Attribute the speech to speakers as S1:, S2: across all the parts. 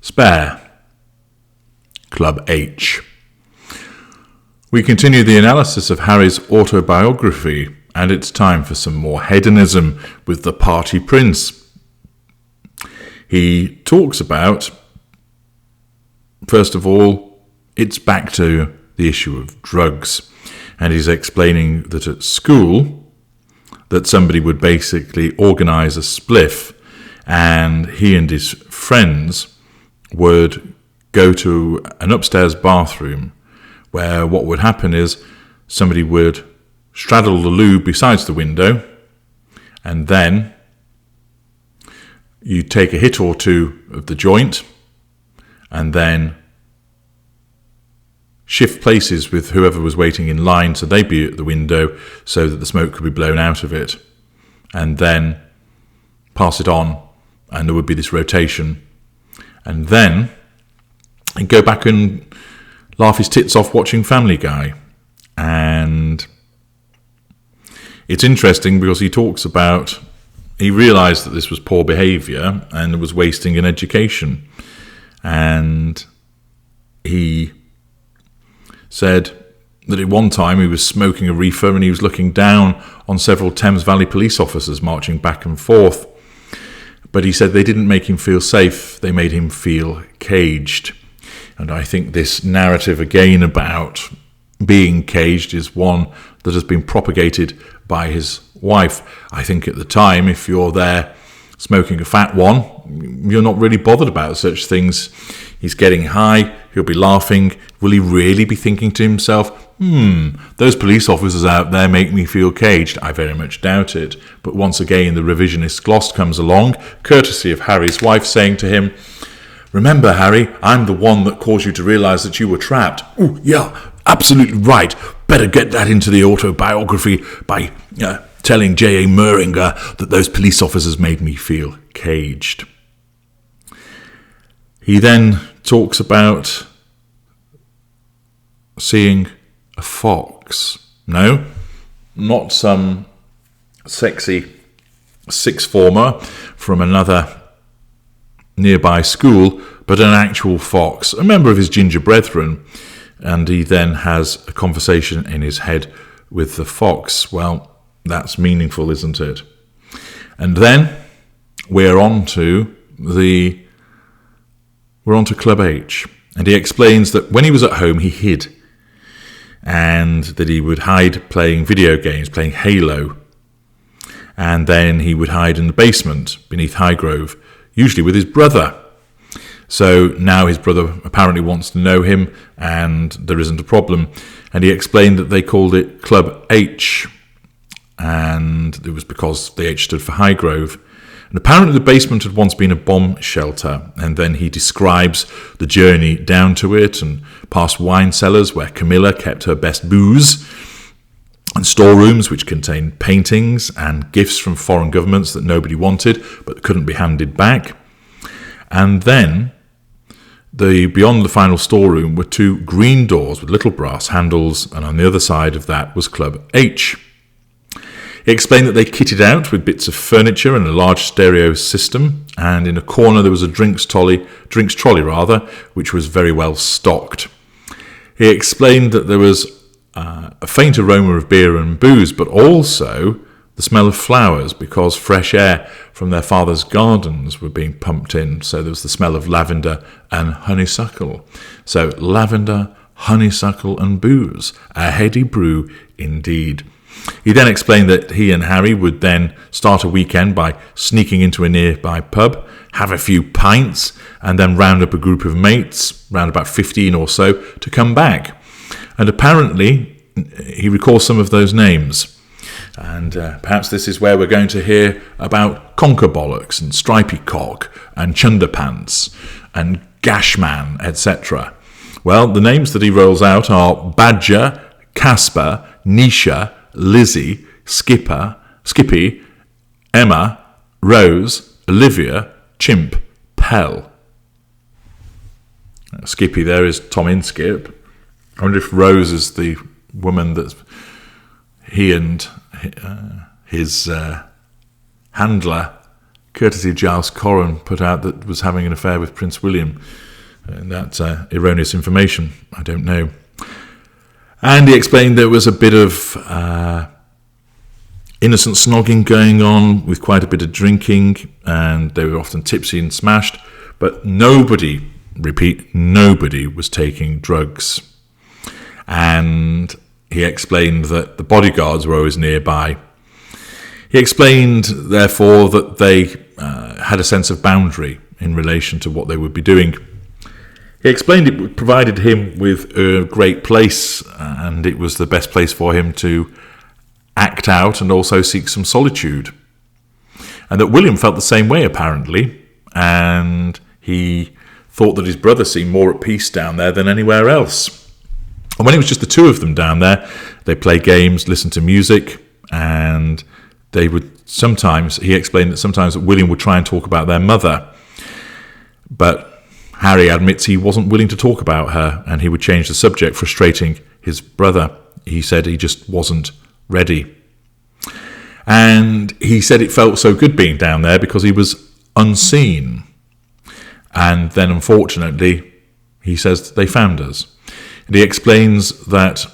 S1: Spare. Club H. We continue the analysis of Harry's autobiography, and it's time for some more hedonism with the party prince. He talks about, first of all, it's back to the issue of drugs, and he's explaining that at school that somebody would basically organise a spliff, and he and his friends would go to an upstairs bathroom where what would happen is somebody would straddle the loo besides the window, and then you take a hit or two of the joint and then shift places with whoever was waiting in line so they'd be at the window so that the smoke could be blown out of it, and then pass it on, and there would be this rotation, and then he'd go back and laugh his tits off watching Family Guy. And it's interesting because he talks about, he realised that this was poor behaviour and was wasting in education. And he said that at one time he was smoking a reefer and he was looking down on several Thames Valley police officers marching back and forth. But he said they didn't make him feel safe, they made him feel caged. And I think this narrative again about being caged is one that has been propagated by his wife. I think at the time, if you're there smoking a fat one, you're not really bothered about such things. He's getting high, he'll be laughing. Will he really be thinking to himself, those police officers out there make me feel caged? I very much doubt it. But once again, the revisionist gloss comes along, courtesy of Harry's wife saying to him, "Remember, Harry, I'm the one that caused you to realise that you were trapped." "Oh, yeah, absolutely right. Better get that into the autobiography by telling J.A. Muringer that those police officers made me feel caged." He then talks about seeing a fox. No, not some sexy sixth former from another nearby school, but an actual fox, a member of his ginger brethren. And he then has a conversation in his head with the fox. Well, that's meaningful, isn't it? And then we're on to Club H. And he explains that when he was at home, he hid. And that he would hide playing video games, playing Halo. And then he would hide in the basement beneath Highgrove, usually with his brother. So now his brother apparently wants to know him, and there isn't a problem. And he explained that they called it Club H, and it was because the H stood for Highgrove. And apparently the basement had once been a bomb shelter, and then he describes the journey down to it and past wine cellars where Camilla kept her best booze, and storerooms which contained paintings and gifts from foreign governments that nobody wanted but couldn't be handed back. And then beyond the final storeroom were two green doors with little brass handles, and on the other side of that was Club H. He explained that they kitted out with bits of furniture and a large stereo system, and in a corner there was a drinks trolley, which was very well stocked. He explained that there was a faint aroma of beer and booze, but also the smell of flowers, because fresh air from their father's gardens were being pumped in. So there was the smell of lavender and honeysuckle. So lavender, honeysuckle and booze, a heady brew indeed. He then explained that he and Harry would then start a weekend by sneaking into a nearby pub, have a few pints, and then round up a group of mates, round about 15 or so, to come back. And apparently he recalls some of those names. And perhaps this is where we're going to hear about Conker Bollocks and Stripey Cock and Chunderpants and Gashman, etc. Well, the names that he rolls out are Badger, Casper, Nisha, Lizzie, Skippy, Emma, Rose, Olivia, Chimp, Pell. Skippy there is Tom Inskip. I wonder if Rose is the woman that he and his handler courtesy of Giles Corran, put out that was having an affair with Prince William. And that's erroneous information. I don't know. And he explained there was a bit of innocent snogging going on with quite a bit of drinking, and they were often tipsy and smashed, but nobody, repeat, nobody was taking drugs. And he explained that the bodyguards were always nearby. He explained, therefore, that they had a sense of boundary in relation to what they would be doing. He explained it provided him with a great place, and it was the best place for him to act out and also seek some solitude. And that William felt the same way, apparently, and he thought that his brother seemed more at peace down there than anywhere else. And when it was just the two of them down there, they played games, listened to music, and they would sometimes, he explained that sometimes William would try and talk about their mother, but Harry admits he wasn't willing to talk about her, and he would change the subject, frustrating his brother. He said he just wasn't ready. And he said it felt so good being down there because he was unseen. And then, unfortunately, he says they found us. And he explains that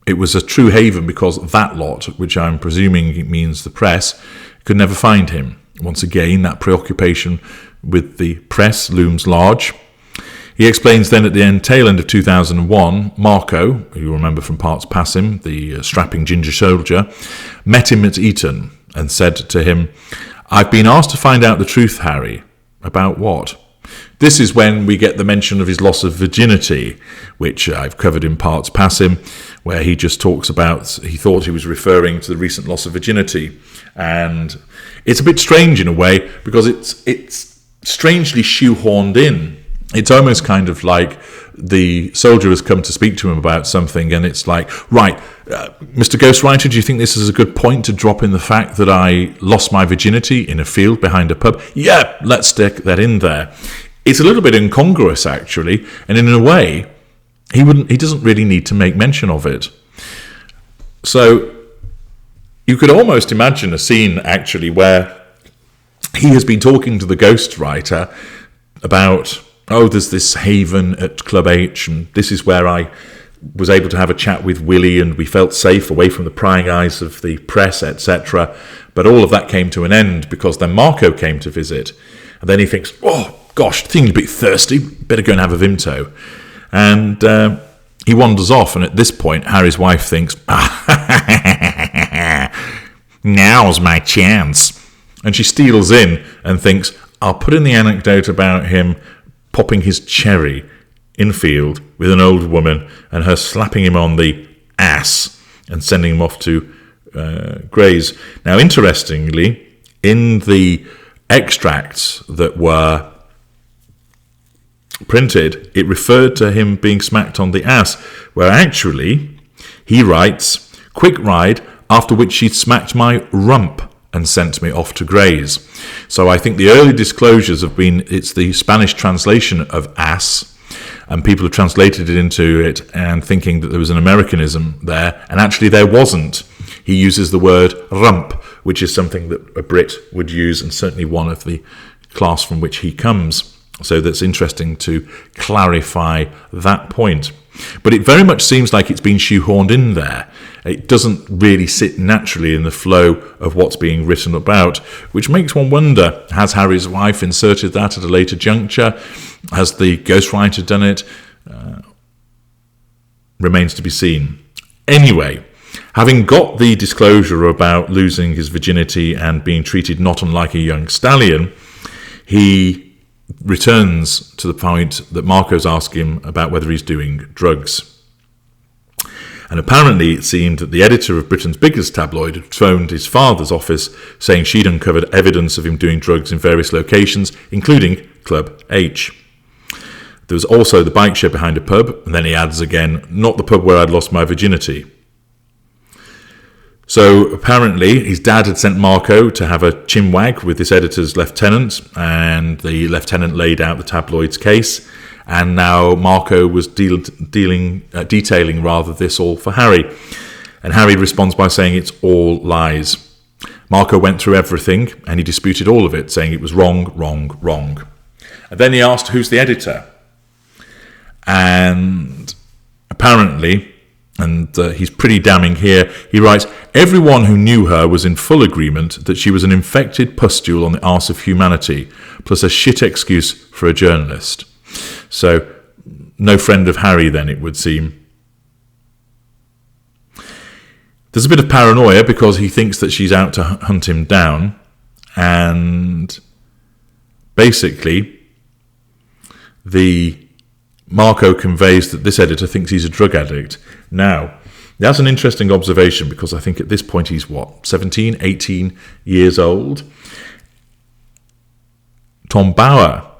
S1: it was a true haven because that lot, which I'm presuming means the press, could never find him. Once again, that preoccupation with the press looms large. He explains then at the tail end of 2001, Marco, who you remember from Parts Passim, the strapping ginger soldier, met him at Eton and said to him, "I've been asked to find out the truth, Harry." About what? This is when we get the mention of his loss of virginity, which I've covered in Parts Passim, where he just talks about, he thought he was referring to the recent loss of virginity. And it's a bit strange in a way, because it's strangely shoehorned in. It's almost kind of like the soldier has come to speak to him about something, and it's like, right, Mr. Ghostwriter, do you think this is a good point to drop in the fact that I lost my virginity in a field behind a pub? Yeah, let's stick that in there. It's a little bit incongruous, actually, and in a way, he doesn't really need to make mention of it. So you could almost imagine a scene, actually, where he has been talking to the ghostwriter about, there's this haven at Club H, and this is where I was able to have a chat with Willie, and we felt safe away from the prying eyes of the press, etc. But all of that came to an end because then Marco came to visit. And then he thinks, oh, gosh, feeling a bit thirsty, better go and have a Vimto. And he wanders off, and at this point, Harry's wife thinks, now's my chance. And she steals in and thinks, I'll put in the anecdote about him popping his cherry in field with an old woman and her slapping him on the ass and sending him off to graze. Now, interestingly, in the extracts that were printed, it referred to him being smacked on the ass, where actually he writes, quick ride, after which she smacked my rump and sent me off to graze. So I think the early disclosures have been, it's the Spanish translation of ass, and people have translated it into it and thinking that there was an Americanism there, and actually there wasn't. He uses the word rump, which is something that a Brit would use, and certainly one of the class from which he comes. So that's interesting to clarify that point. But it very much seems like it's been shoehorned in there. It doesn't really sit naturally in the flow of what's being written about, which makes one wonder, has Harry's wife inserted that at a later juncture? Has the ghostwriter done it? Remains to be seen. Anyway, having got the disclosure about losing his virginity and being treated not unlike a young stallion, he returns to the point that Marco's asked him about whether he's doing drugs. And apparently it seemed that the editor of Britain's biggest tabloid had phoned his father's office saying she'd uncovered evidence of him doing drugs in various locations, including Club H. There was also the bike shed behind a pub, and then he adds again, not the pub where I'd lost my virginity. So apparently his dad had sent Marco to have a chinwag with this editor's lieutenant, and the lieutenant laid out the tabloid's case, and now Marco was detailing this all for Harry. And Harry responds by saying it's all lies. Marco went through everything and he disputed all of it, saying it was wrong, wrong, wrong. And then he asked, who's the editor? And apparently, and he's pretty damning here, he writes, everyone who knew her was in full agreement that she was an infected pustule on the arse of humanity, plus a shit excuse for a journalist. So, no friend of Harry then, it would seem. There's a bit of paranoia because he thinks that she's out to hunt him down, and basically Marco conveys that this editor thinks he's a drug addict. Now, that's an interesting observation because I think at this point he's 17, 18 years old. Tom Bauer,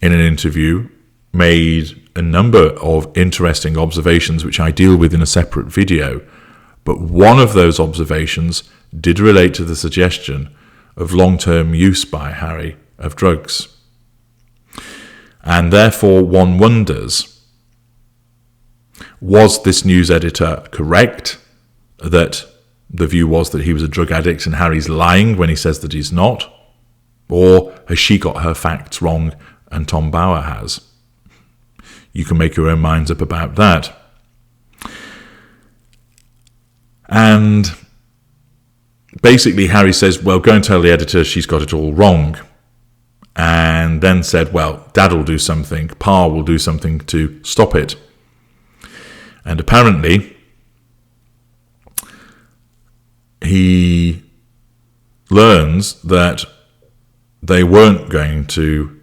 S1: in an interview, made a number of interesting observations which I deal with in a separate video. But one of those observations did relate to the suggestion of long-term use by Harry of drugs. And therefore one wonders, was this news editor correct that the view was that he was a drug addict and Harry's lying when he says that he's not? Or has she got her facts wrong and Tom Bauer has? You can make your own minds up about that. And basically Harry says, well, go and tell the editor she's got it all wrong. And then said, well, Dad will do something, Pa will do something to stop it. And apparently he learns that they weren't going to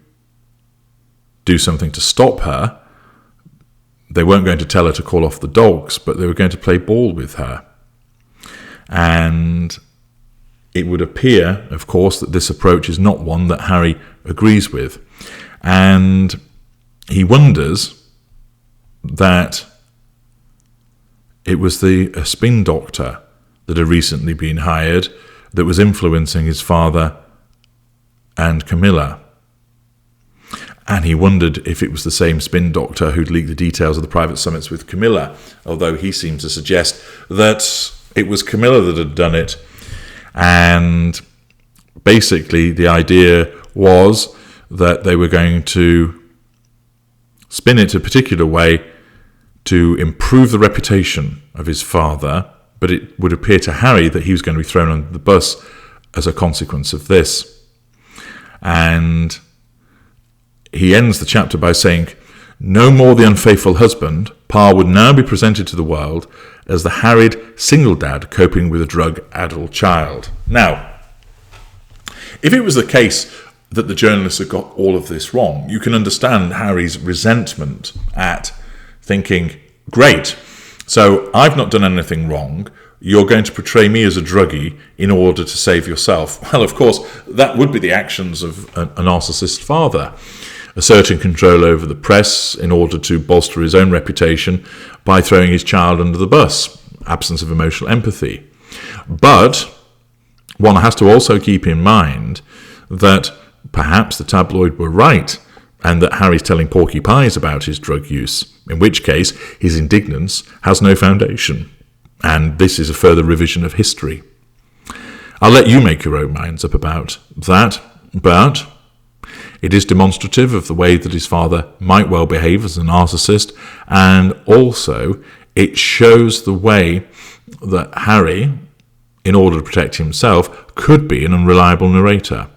S1: do something to stop her. They weren't going to tell her to call off the dogs, but they were going to play ball with her. And it would appear, of course, that this approach is not one that Harry agrees with. And he wonders that it was a spin doctor that had recently been hired that was influencing his father and Camilla. And he wondered if it was the same spin doctor who'd leaked the details of the private summits with Camilla, although he seemed to suggest that it was Camilla that had done it. And basically the idea was that they were going to spin it a particular way to improve the reputation of his father, but it would appear to Harry that he was going to be thrown under the bus as a consequence of this. And he ends the chapter by saying, no more the unfaithful husband, Pa would now be presented to the world as the harried single dad coping with a drug-addled child. Now, if it was the case that the journalists had got all of this wrong, you can understand Harry's resentment at thinking, great, so I've not done anything wrong, you're going to portray me as a druggie in order to save yourself. Well, of course, that would be the actions of a narcissist father, asserting control over the press in order to bolster his own reputation by throwing his child under the bus, absence of emotional empathy. But one has to also keep in mind that perhaps the tabloid were right and that Harry's telling porky pies about his drug use, in which case his indignance has no foundation. And this is a further revision of history. I'll let you make your own minds up about that, but it is demonstrative of the way that his father might well behave as a narcissist, and also it shows the way that Harry, in order to protect himself, could be an unreliable narrator.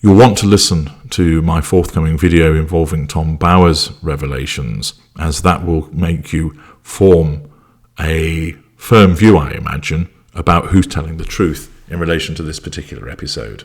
S1: You'll want to listen to my forthcoming video involving Tom Bauer's revelations, as that will make you form a firm view, I imagine, about who's telling the truth in relation to this particular episode.